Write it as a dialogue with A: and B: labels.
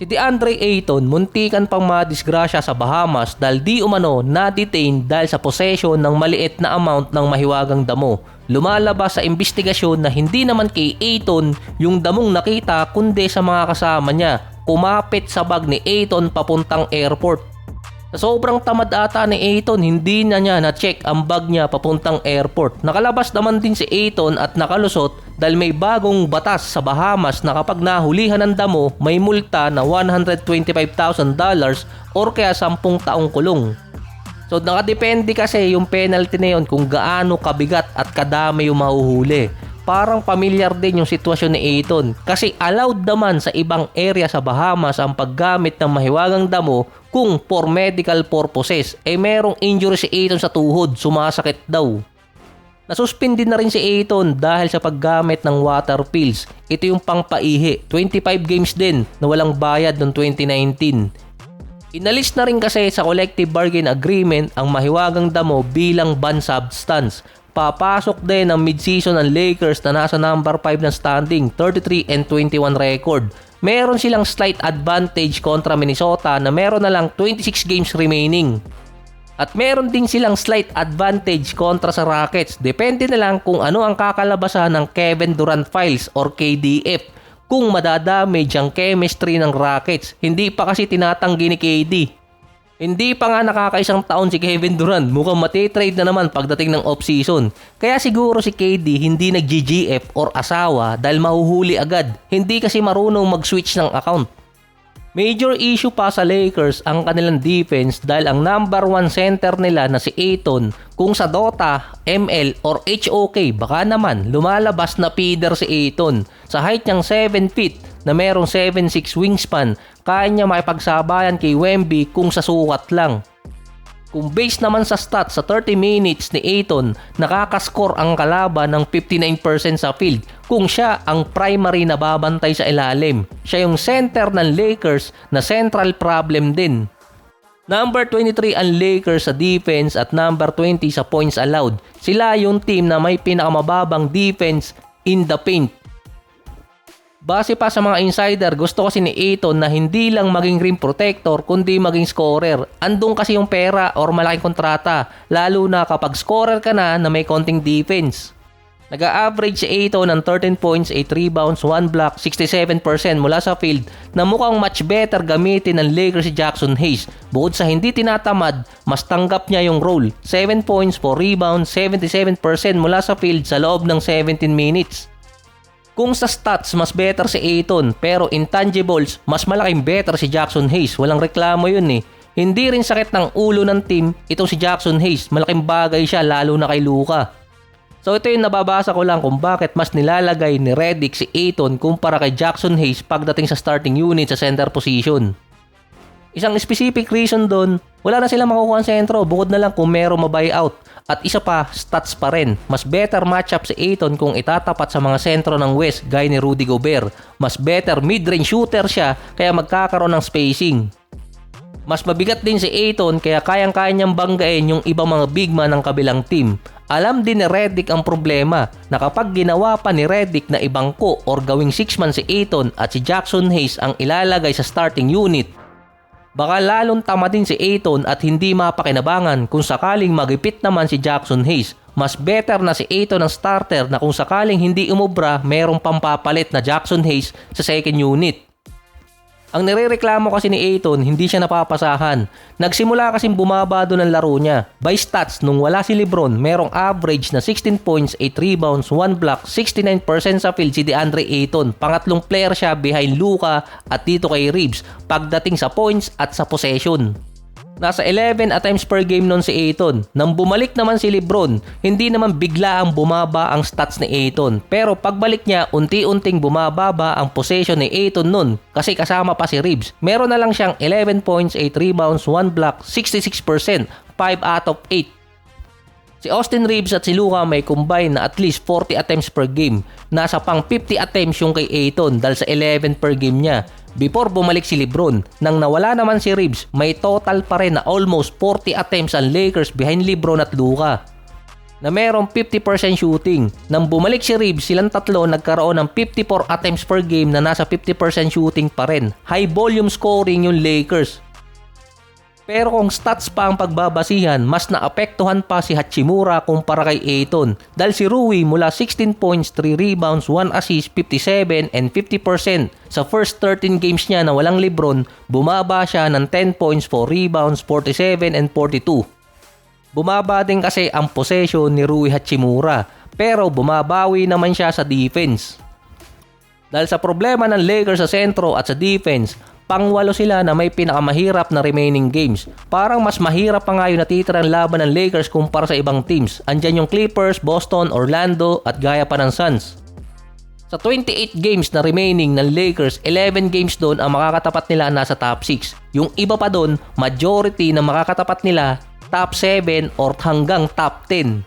A: Si DeAndre Ayton muntikan pang madisgrasya sa Bahamas dahil di umano na-detain dahil sa possession ng maliit na amount ng mahiwagang damo. Lumalabas sa investigasyon na hindi naman kay Ayton yung damong nakita kundi sa mga kasama niya. Kumapit sa bag ni Ayton papuntang airport. Sa sobrang tamad ata ni Ayton, hindi na niya na-check ang bag niya papuntang airport. Nakalabas naman din si Ayton at nakalusot dahil may bagong batas sa Bahamas na kapag nahulihan ng damo, may multa na $125,000 or kaya 10 taong kulong. So nakadepende kasi yung penalty na yun kung gaano kabigat at kadami yung mahuhuli. Parang familiar din yung sitwasyon ni Ayton kasi allowed naman sa ibang area sa Bahamas ang paggamit ng mahiwagang damo kung for medical purposes. Merong injury si Ayton sa tuhod, sumasakit daw. Nasuspindi na rin si Ayton dahil sa paggamit ng water pills. Ito yung pangpaihi, 25 games din na walang bayad noong 2019. Inalis na rin kasi sa collective bargain agreement ang mahiwagang damo bilang banned substance. Papasok din ang mid-season ng Lakers na nasa number 5 ng standing, 33-21 record. Meron silang slight advantage kontra Minnesota na meron na lang 26 games remaining. At meron din silang slight advantage kontra sa Rockets. Depende na lang kung ano ang kakalabasan ng Kevin Durant files or KDF. Kung madadamage ang chemistry ng Rockets, hindi pa kasi tinatanggi ni KD. Hindi pa nga nakakaisang taon si Kevin Durant, mukhang matitrade na naman pagdating ng off-season. Kaya siguro si KD hindi nag-GGF or asawa dahil mahuhuli agad. Hindi kasi marunong mag-switch ng account. Major issue pa sa Lakers ang kanilang defense dahil ang number 1 center nila na si Ayton, kung sa Dota, ML or HOK baka naman lumalabas na feeder si Ayton. Sa height niyang 7 feet na merong 7'6 wingspan, kaya niya makipagsabayan kay Wemby kung sa sukat lang. Kung based naman sa stats sa 30 minutes ni Ayton, nakakascore ang kalaban ng 59% sa field kung siya ang primary na babantay sa ilalim. Siya yung center ng Lakers na central problem din. Number 23 ang Lakers sa defense at number 20 sa points allowed. Sila yung team na may pinakamababang defense in the paint. Base pa sa mga insider, gusto kasi ni Ayton na hindi lang maging rim protector kundi maging scorer. Andun kasi yung pera or malaking kontrata, lalo na kapag scorer ka na may konting defense. Nag-a-average si Ayton ng 13 points, 8 rebounds, 1 block, 67% mula sa field na mukhang much better gamitin ng Lakers si Jackson Hayes. Bukod sa hindi tinatamad, mas tanggap niya yung role. 7 points, 4 rebounds, 77% mula sa field sa loob ng 17 minutes. Kung sa stats, mas better si Ayton, pero intangibles, mas malaking better si Jackson Hayes. Walang reklamo yun eh. Hindi rin sakit ng ulo ng team itong si Jackson Hayes. Malaking bagay siya lalo na kay Luka. So ito yung nababasa ko lang kung bakit mas nilalagay ni Redick si Ayton kumpara kay Jackson Hayes pagdating sa starting unit sa center position. Isang specific reason doon, wala na sila makukuha ang sentro bukod na lang kung merong mabuyout. At isa pa, stats pa rin. Mas better matchup si Ayton kung itatapat sa mga sentro ng West gaya ni Rudy Gobert. Mas better mid-range shooter siya kaya magkakaroon ng spacing. Mas mabigat din si Ayton kaya kayang-kaya niyang banggain yung ibang mga big man ng kabilang team. Alam din ni Redick ang problema na kapag ginawa pa ni Redick na ibangko or gawing 6-man si Ayton at si Jackson Hayes ang ilalagay sa starting unit, baka lalong tama din si Ayton at hindi mapakinabangan kung sakaling magipit naman si Jackson Hayes. Mas better na si Ayton ang starter na kung sakaling hindi umubra, merong pampapalit na Jackson Hayes sa second unit. Ang nirereklamo kasi ni Ayton, hindi siya napapasahan. Nagsimula kasing bumaba doon ang laro niya. By stats, nung wala si LeBron, merong average na 16 points, 8 rebounds, 1 block, 69% sa field si DeAndre Ayton. Pangatlong player siya behind Luka at dito kay Reeves pagdating sa points at sa possession. Nasa 11 attempts per game nun si Ayton. Nang bumalik naman si LeBron, hindi naman bigla ang bumaba ang stats ni Ayton. Pero pagbalik niya, unti-unting bumababa ang possession ni Ayton nun kasi kasama pa si Reeves. Meron na lang siyang 11 points, 8 rebounds, 1 block, 66%, 5 out of 8. Si Austin Reeves at si Luka may combine na at least 40 attempts per game. Nasa pang 50 attempts yung kay Ayton dahil sa 11 per game niya. Before bumalik si LeBron, nang nawala naman si Reeves, may total pa rin na almost 40 attempts ang Lakers behind LeBron at Luka. na merong 50% shooting. Nang bumalik si Reeves, silang tatlo nagkaroon ng 54 attempts per game na nasa 50% shooting pa rin. High volume scoring yung Lakers. Pero kung stats pa ang pagbabasihan, mas naapektuhan pa si Hachimura kumpara kay Ayton. Dahil si Rui mula 16 points, 3 rebounds, 1 assist, 57 and 50%. Sa first 13 games niya na walang Lebron, bumaba siya ng 10 points, 4 rebounds, 47 and 42. Bumaba din kasi ang possession ni Rui Hachimura, pero bumabawi naman siya sa defense. Dahil sa problema ng Lakers sa sentro at sa defense, pangwalo sila na may pinakamahirap na remaining games. Parang mas mahirap pa nga yung natitirang laban ng Lakers kumpara sa ibang teams. Andyan yung Clippers, Boston, Orlando at gaya pa ng Suns. Sa 28 games na remaining ng Lakers, 11 games doon ang makakatapat nila nasa top 6. Yung iba pa doon, majority na makakatapat nila top 7 or hanggang top 10.